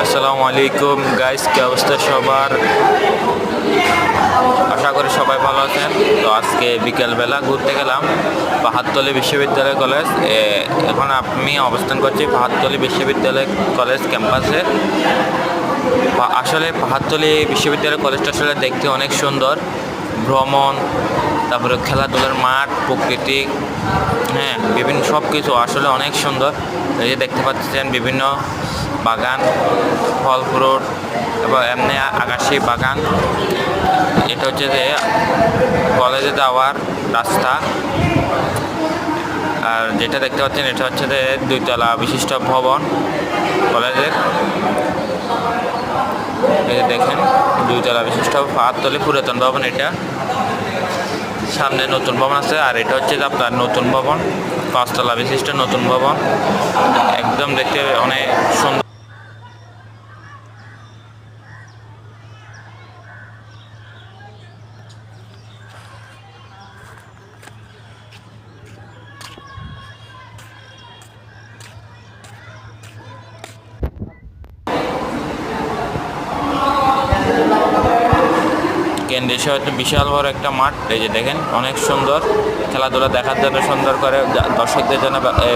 আসসালামু আলাইকুম গাইস, কি অবস্থা সবার? আশা করি সবাই ভালো আছেন। তো আজকে বিকেলবেলা ঘুরতে গেলাম পাহাড়তলী বিশ্ববিদ্যালয় কলেজ। এখন আমি অবস্থান করছি পাহাড়তলী বিশ্ববিদ্যালয় কলেজ ক্যাম্পাসে। আসলে পাহাড়তলী বিশ্ববিদ্যালয় কলেজটা আসলে দেখতে অনেক সুন্দর। ভ্রমণ, তারপরে খেলাধুলার মাঠ, প্রকৃতি, বিভিন্ন সব কিছু আসলে অনেক সুন্দর। এই যে দেখতে পাচ্ছেন বিভিন্ন বাগান, ফল ফ্রুট এবং এমনি আকাশি বাগান। এটা হচ্ছে যে কলেজে যাওয়ার রাস্তা। আর যেটা দেখতে পাচ্ছেন এটা হচ্ছে যে 2 তলা বিশিষ্ট ভবন কলেজের। এই যে দেখেন 2 তলা বিশিষ্ট পাহাড়তলী পুরাতন ভবন। এটা সামনে নতুন ভবন আছে, আর এটা হচ্ছে যে আপনার নতুন ভবন, 5 তলা বিশিষ্ট নতুন ভবন। একদম দেখতে অনেক সুন্দর। কেন্দ্রীয় শহরে বিশাল বড় একটা মাঠ। এই যে দেখেন অনেক সুন্দর, খেলাধুলা দেখার জন্য সুন্দর করে দর্শকদের জন্য